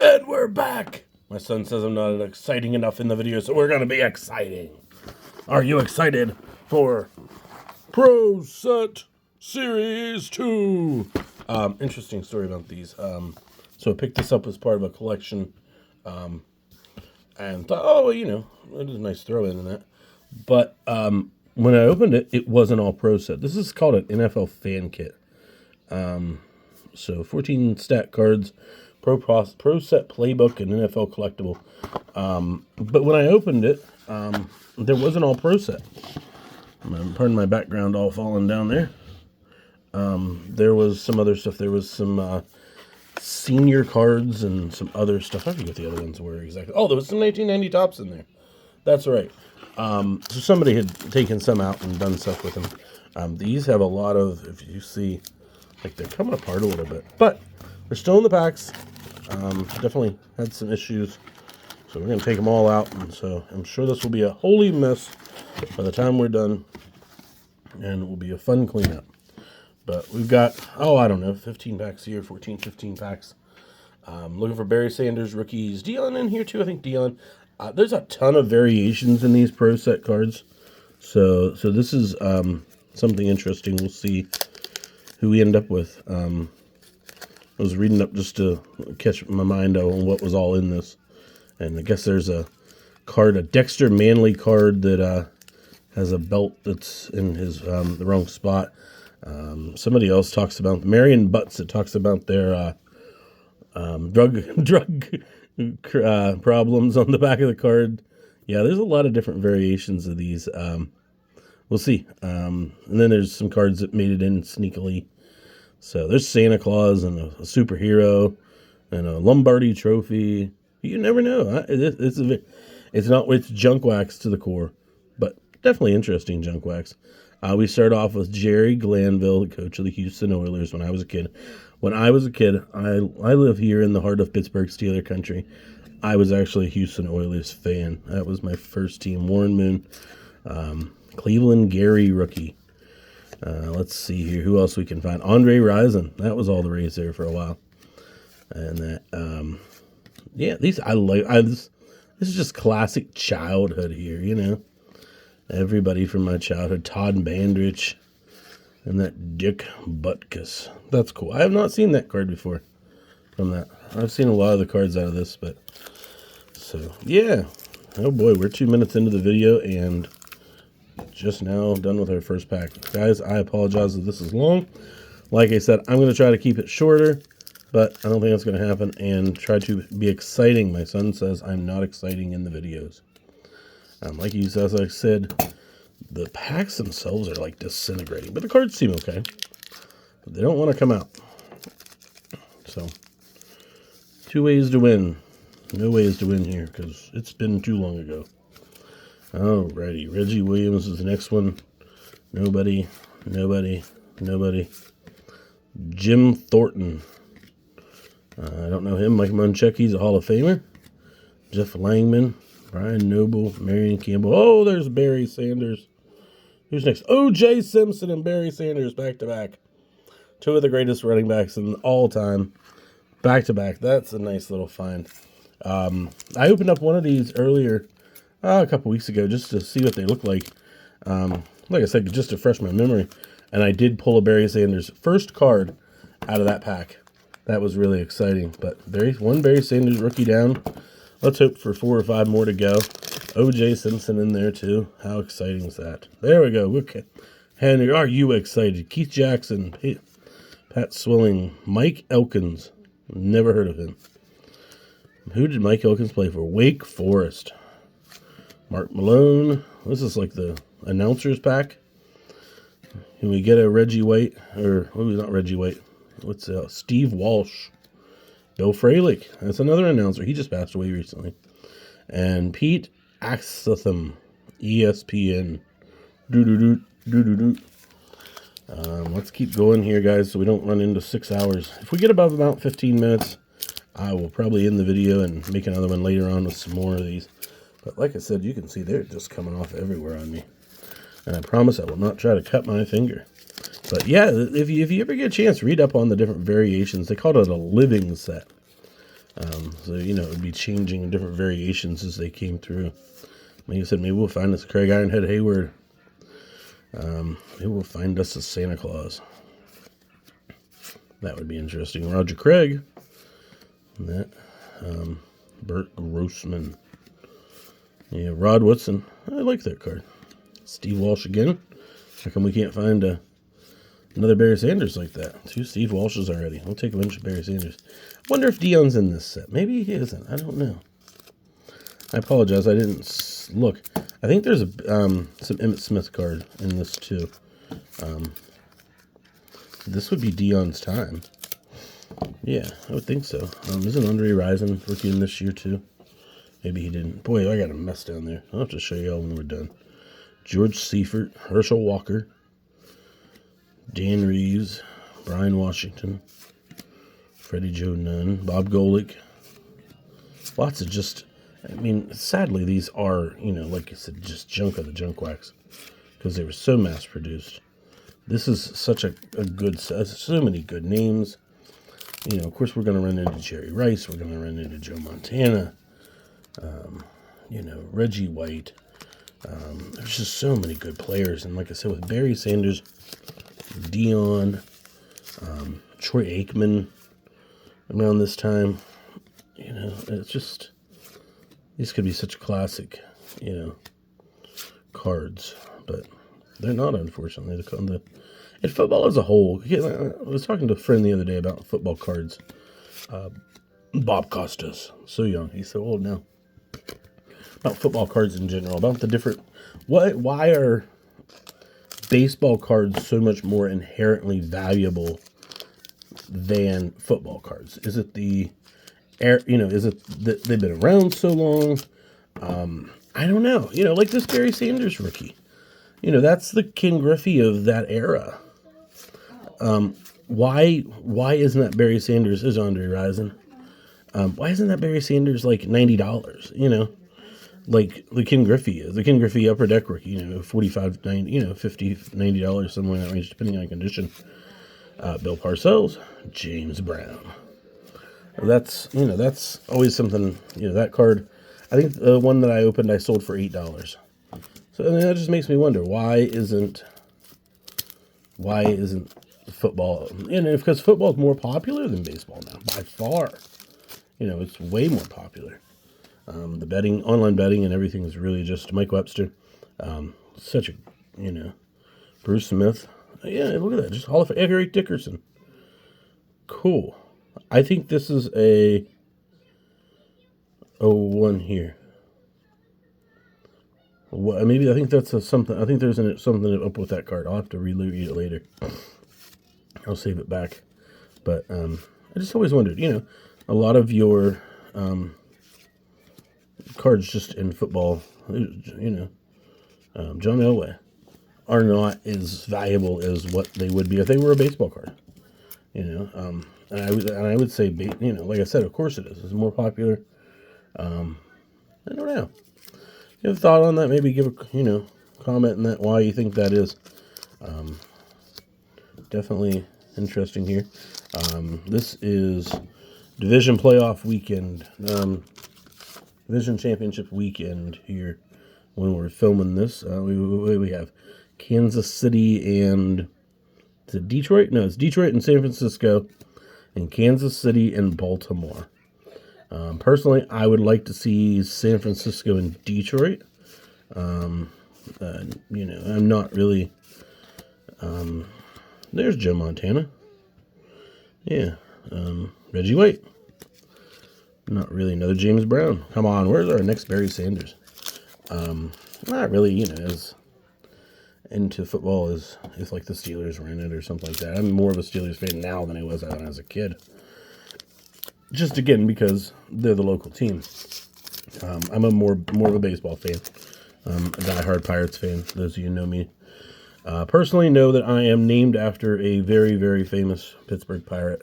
And we're back! My son says I'm not exciting enough in the video, so we're gonna be exciting. Are you excited for Pro Set Series 2? Interesting story about these. So I picked this up as part of a collection, and thought, oh, you know, it is a nice throw in that. But when I opened it, it wasn't all Pro Set. This is called an NFL Fan Kit. So 14 stat cards, Pro Set Playbook, and NFL Collectible. But when I opened it, there wasn't all Pro Set. Pardon my background all falling down there. There was some other stuff. There was some senior cards and some other stuff. I forget what the other ones were exactly. Oh, there was some 1990 tops in there. That's right. So somebody had taken some out and done stuff with them. These have a lot of, if you see, like they're coming apart a little bit, but they're still in the packs. Definitely had some issues, so we're gonna take them all out, and so I'm sure this will be a holy mess by the time we're done, and it will be a fun cleanup. But we've got, I don't know, 15 packs here, 14, 15 packs. Looking for Barry Sanders rookies. Dion in here too, I think Dion. There's a ton of variations in these Pro Set cards, so this is something interesting. We'll see who we end up with. I was reading up just to catch my mind on what was all in this. And I guess there's a card, a Dexter Manley card that has a belt that's in his the wrong spot. Somebody else talks about Marion Butts. It talks about their drug problems on the back of the card. Yeah, there's a lot of different variations of these. We'll see. And then there's some cards that made it in sneakily. So there's Santa Claus and a superhero and a Lombardi trophy. You never know. It's junk wax to the core, but definitely interesting junk wax. We start off with Jerry Glanville, the coach of the Houston Oilers when I was a kid. When I was a kid, I live here in the heart of Pittsburgh Steeler country. I was actually a Houston Oilers fan. That was my first team. Warren Moon, Cleveland Gary rookie. Let's see here. Who else we can find? Andre Rison. That was all the rage there for a while. And that, yeah, these I like. This is just classic childhood here, you know. Everybody from my childhood. Todd Bandrich and that Dick Butkus. That's cool. I have not seen that card before from that. I've seen a lot of the cards out of this, but so yeah. Oh boy, we're 2 minutes into the video and just now done with our first pack. Guys, I apologize if this is long. Like I said, I'm going to try to keep it shorter, but I don't think that's going to happen, and try to be exciting. My son says I'm not exciting in the videos. Like he says, like I said, the packs themselves are like disintegrating, but the cards seem okay. But they don't want to come out. So, 2 ways to win. No ways to win here, because it's been too long ago. Alrighty, Reggie Williams is the next one. Nobody. Jim Thornton. I don't know him. Mike Munchak, a Hall of Famer. Jeff Langman, Brian Noble, Marion Campbell. Oh, there's Barry Sanders. Who's next? O.J. Simpson and Barry Sanders back to back. 2 of the greatest running backs in all time. Back to back. That's a nice little find. I opened up one of these earlier, a couple weeks ago, just to see what they look like. Like I said, just to refresh my memory. And I did pull a Barry Sanders first card out of that pack. That was really exciting. But one Barry Sanders rookie down. Let's hope for 4 or 5 more to go. O.J. Simpson in there too. How exciting is that? There we go. Okay. Henry, are you excited? Keith Jackson, Pat Swilling, Mike Elkins. Never heard of him. Who did Mike Elkins play for? Wake Forest. Mark Malone. This is like the announcers pack. Can we get a Reggie White? Not Reggie White. What's Steve Walsh. Bill Fralick. That's another announcer. He just passed away recently. And Pete Axatham. ESPN. Let's keep going here, guys, so we don't run into 6 hours. If we get above about 15 minutes, I will probably end the video and make another one later on with some more of these. But like I said, you can see they're just coming off everywhere on me. And I promise I will not try to cut my finger. But yeah, if you ever get a chance, read up on the different variations. They called it a living set. So, you know, it would be changing in different variations as they came through. Like I said, maybe we'll find us Craig Ironhead Hayward. Maybe we'll find us a Santa Claus. That would be interesting. Roger Craig. That. Bert Grossman. Yeah, Rod Woodson. I like that card. Steve Walsh again. How come we can't find another Barry Sanders like that? 2 Steve Walshes already. We'll take a bunch of Barry Sanders. I wonder if Dion's in this set. Maybe he isn't. I don't know. I apologize. I didn't look. I think there's some Emmitt Smith card in this too. This would be Dion's time. Yeah, I would think so. Isn't Andre Rison rookie in this year too? Maybe he didn't. Boy, I got a mess down there. I'll have to show you all when we're done. George Seifert, Herschel Walker, Dan Reeves, Brian Washington, Freddie Joe Nunn, Bob Golick. Lots of just, I mean, sadly, these are, you know, like I said, just junk of the junk wax because they were so mass produced. This is such a good set. So many good names. You know, of course, we're going to run into Jerry Rice. We're going to run into Joe Montana. You know, Reggie White. There's just so many good players. And like I said, with Barry Sanders, Dion, Troy Aikman around this time, you know, it's just, these could be such classic, you know, cards. But they're not, unfortunately. And football as a whole, I was talking to a friend the other day about football cards. Bob Costas, so young. He's so old now. About football cards in general, about the different, why are baseball cards so much more inherently valuable than football cards? Is it is it that they've been around so long? I don't know. You know, like this Barry Sanders rookie. You know, that's the Ken Griffey of that era. Why isn't that Barry Sanders? Is Andre Rison? Why isn't that Barry Sanders like $90? You know, like the Ken Griffey is. The Ken Griffey Upper Deck rookie, you know, $45, $90, you know, $50, $90, somewhere in that range, depending on condition. Bill Parcells, James Brown. That's always something, you know, that card. I think the one that I opened, I sold for $8. So I mean, that just makes me wonder, why isn't football, and because football is more popular than baseball now, by far. You know, it's way more popular. The betting, online betting and everything is really just Mike Webster. Such a, you know, Bruce Smith. Yeah, look at that. Just Hall of Fame. Eric Dickerson. Cool. I think this is a 01 here. Well, maybe I think that's something. I think there's something up with that card. I'll have to read it later. I'll save it back. But I just always wondered, you know, a lot of your cards just in football, you know, John Elway, are not as valuable as what they would be if they were a baseball card. You know, and I would say, you know, like I said, of course it is. It's more popular. I don't know. If you have a thought on that, maybe give a, you know, comment on that, why you think that is. Definitely interesting here. This is division playoff weekend, division championship weekend here when we're filming this. We have Kansas City and, is it Detroit? No, it's Detroit and San Francisco, and Kansas City and Baltimore. Personally, I would like to see San Francisco and Detroit. You know, I'm not really. There's Joe Montana. Yeah. Reggie White. Not really another James Brown. Come on, where's our next Barry Sanders? Not really, you know, as into football as if like the Steelers were in it or something like that. I'm more of a Steelers fan now than I was when I was a kid. Just again because they're the local team. I'm a more of a baseball fan. A diehard Pirates fan. Those of you who know me personally know that I am named after a very, very famous Pittsburgh Pirate,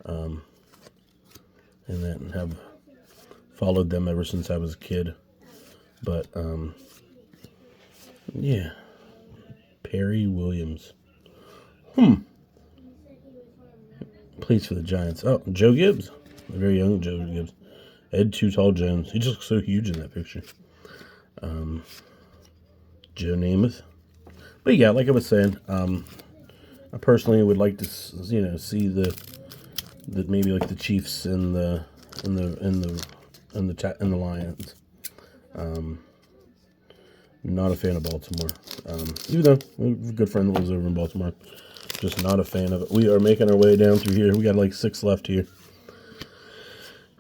and that have followed them ever since I was a kid. But yeah, Perry Williams. Plays for the Giants. Oh, Joe Gibbs. A very young Joe Gibbs. Ed Too Tall Jones. He just looks so huge in that picture. Joe Namath. But yeah, like I was saying, I personally would like to, see the maybe like the Chiefs and the Lions. Not a fan of Baltimore. Even though we have a good friend that lives over in Baltimore, just not a fan of it. We are making our way down through here. We got like 6 left here.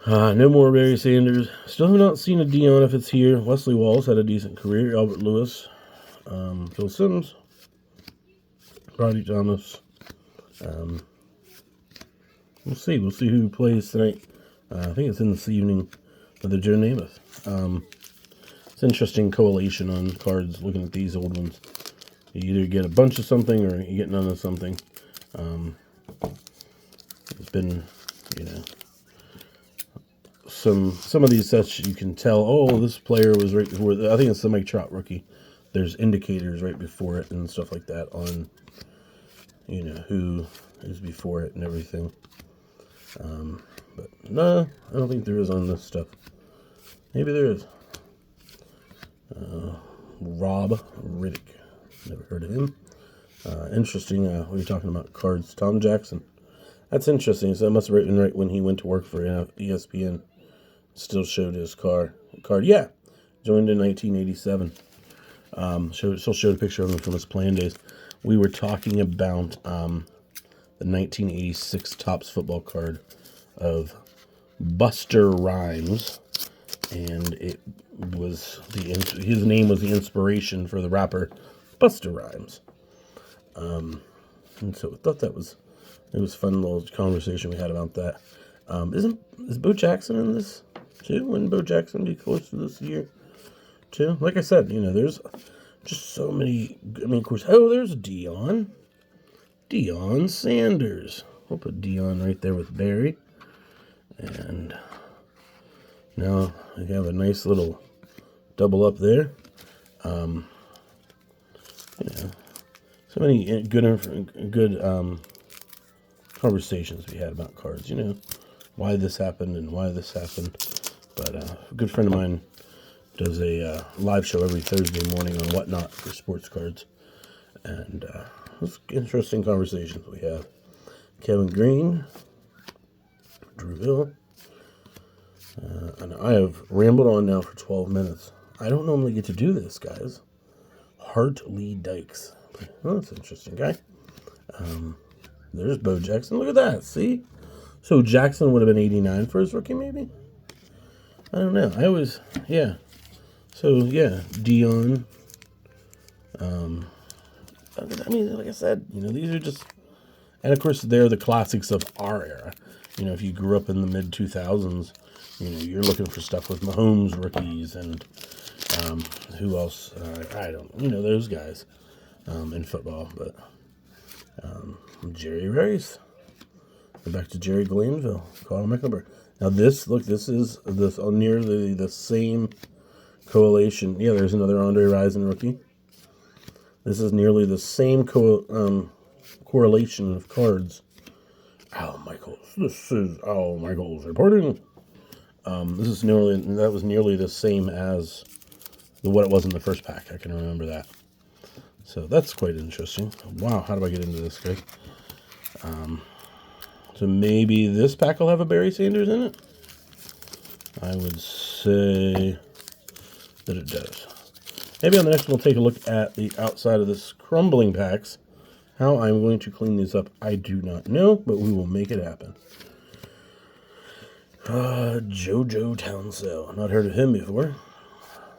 No more Barry Sanders. Still have not seen a Dion if it's here. Wesley Walls had a decent career. Albert Lewis. Phil Sims. Roddy Thomas. We'll see. We'll see who plays tonight. I think it's in this evening for the Joe Namath. It's an interesting collation on cards looking at these old ones. You either get a bunch of something or you get none of something. It's been, some of these sets you can tell, oh, this player was right before. I think it's the Mike Trout rookie. There's indicators right before it and stuff like that on, who is before it and everything. But no, I don't think there is on this stuff. Maybe there is. Rob Riddick. Never heard of him. Interesting. We were talking about cards. Tom Jackson. That's interesting. So that must have been right when he went to work for ESPN. Still showed his card. Yeah. Joined in 1987. Still showed a picture of him from his playing days. We were talking about the 1986 Topps football card of Buster Rhymes. And it was his name was the inspiration for the rapper Buster Rhymes. And so I thought it was a fun little conversation we had about that. Is Bo Jackson in this too? Wouldn't Bo Jackson be close to this year too? Like I said, there's just so many. I mean, of course, there's Deion Sanders. We'll put Deion right there with Barry, and now we have a nice little double up there. So many good conversations we had about cards. Why this happened and why this happened. But a good friend of mine does a live show every Thursday morning on Whatnot for sports cards, and it's interesting conversations we have. Kevin Green, Drew Hill. And I have rambled on now for 12 minutes. I don't normally get to do this, guys. Hart Lee Dykes. Oh, that's an interesting guy. There's Bo Jackson. Look at that. See? So Jackson would have been 89 for his rookie, maybe? I don't know. So, yeah, Deion. I mean, like I said, these are just... And, of course, they're the classics of our era. If you grew up in the mid-2000s, you're looking for stuff with Mahomes rookies and who else? I don't those guys in football. But Jerry Rice. Go back to Jerry Glanville. Carl Mecklenburg. Now this is nearly the same collation. Yeah, there's another Andre Rison rookie. This is nearly the same correlation of cards. Al Michaels. This is Al Michaels reporting. That was nearly the same as what it was in the first pack. I can remember that. So that's quite interesting. Wow, how do I get into this, guys? So maybe this pack will have a Barry Sanders in it? I would say that it does. Maybe on the next one we'll take a look at the outside of this crumbling packs. How I'm going to clean these up, I do not know, but we will make it happen. JoJo Townsell. Not heard of him before.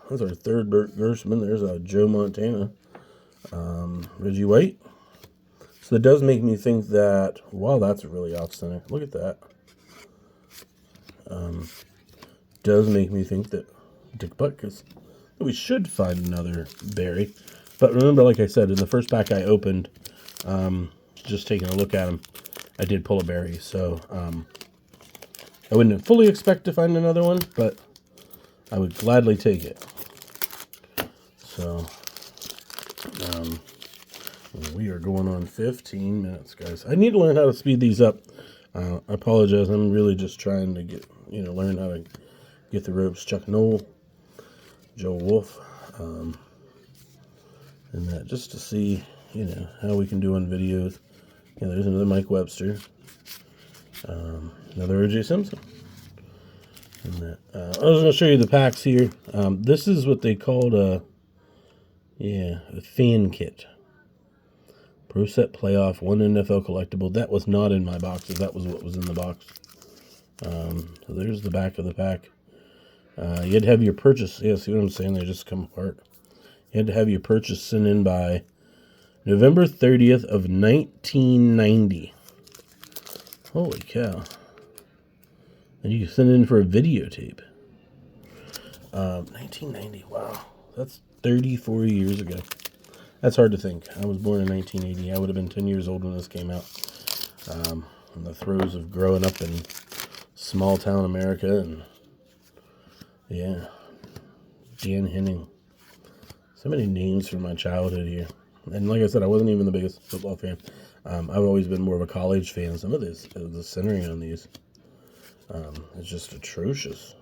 That's our third Bert Gersman. There's a Joe Montana. Reggie White. So that does make me think that, wow, that's really off center. Look at that. Does make me think that Dick Butkus. We should find another Barry. But remember, like I said, in the first pack I opened, just taking a look at him, I did pull a Barry. So, I wouldn't fully expect to find another one, but I would gladly take it. So, we are going on 15 minutes, guys. I need to learn how to speed these up. I apologize. I'm really just trying to learn how to get the ropes. Chuck Noll, Joe Wolf, and that just to see, how we can do on videos. Yeah, there's another Mike Webster, another O.J. Simpson. And that, I was going to show you the packs here. This is what they called a fan kit. Pro Set Playoff, one NFL collectible. That was not in my boxes. That was what was in the box. So there's the back of the pack. You had to have your purchase. Yeah, see what I'm saying? They just come apart. You had to have your purchase sent in by November 30th of 1990. Holy cow. And you send in for a videotape. 1990, wow. That's 34 years ago. That's hard to think. I was born in 1980. I would have been 10 years old when this came out. In the throes of growing up in small town America. And yeah, Dan Henning. So many names from my childhood here. And like I said, I wasn't even the biggest football fan. I've always been more of a college fan. Some of this, the centering on these, is just atrocious.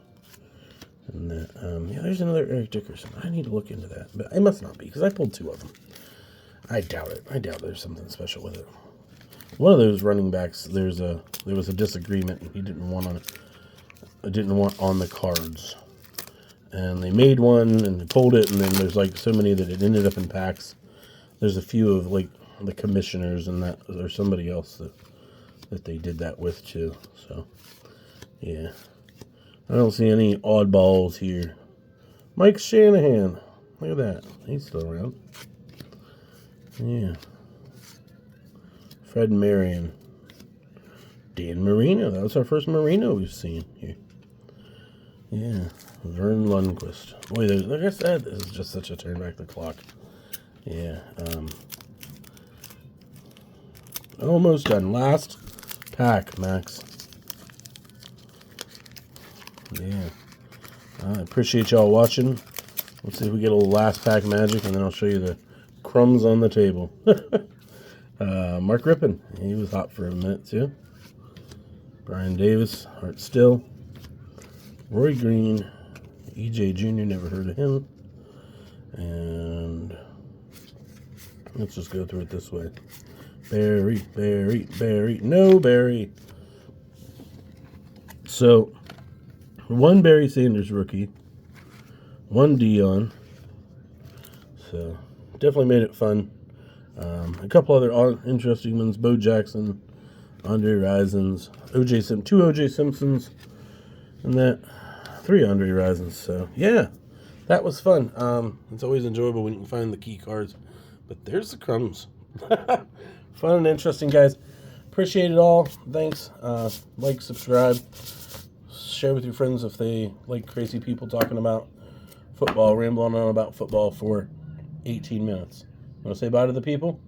And there's another Eric Dickerson. I need to look into that, but it must not be because I pulled two of them. I doubt it. I doubt there's something special with it. One of those running backs, there was a disagreement, and he didn't want on it. I didn't want on the cards, and they made one and they pulled it, and then there's like so many that it ended up in packs. There's a few of like the commissioners and that, or somebody else that they did that with too. So yeah. I don't see any oddballs here. Mike Shanahan. Look at that. He's still around. Yeah. Fred Marion. Dan Marino. That was our first Marino we've seen here. Yeah. Vern Lundquist. Boy, like I said, this is just such a turn back the clock. Yeah. Almost done. Last pack, Max. Yeah. I appreciate y'all watching. Let's see if we get a little last pack magic, and then I'll show you the crumbs on the table. Mark Rippon. He was hot for a minute, too. Brian Davis. Art Still. Roy Green. E.J. Jr. Never heard of him. And let's just go through it this way. Barry. No Barry. So, one Barry Sanders rookie, one Dion. So, definitely made it fun. A couple other interesting ones: Bo Jackson, Andre Risons, two O.J. Simpsons, and that 3 Andre Risons. So, yeah, that was fun. It's always enjoyable when you can find the key cards. But there's the crumbs. Fun and interesting, guys. Appreciate it all. Thanks. Like, subscribe. Share with your friends if they like crazy people talking about football, rambling on about football for 18 minutes. Want to say bye to the people?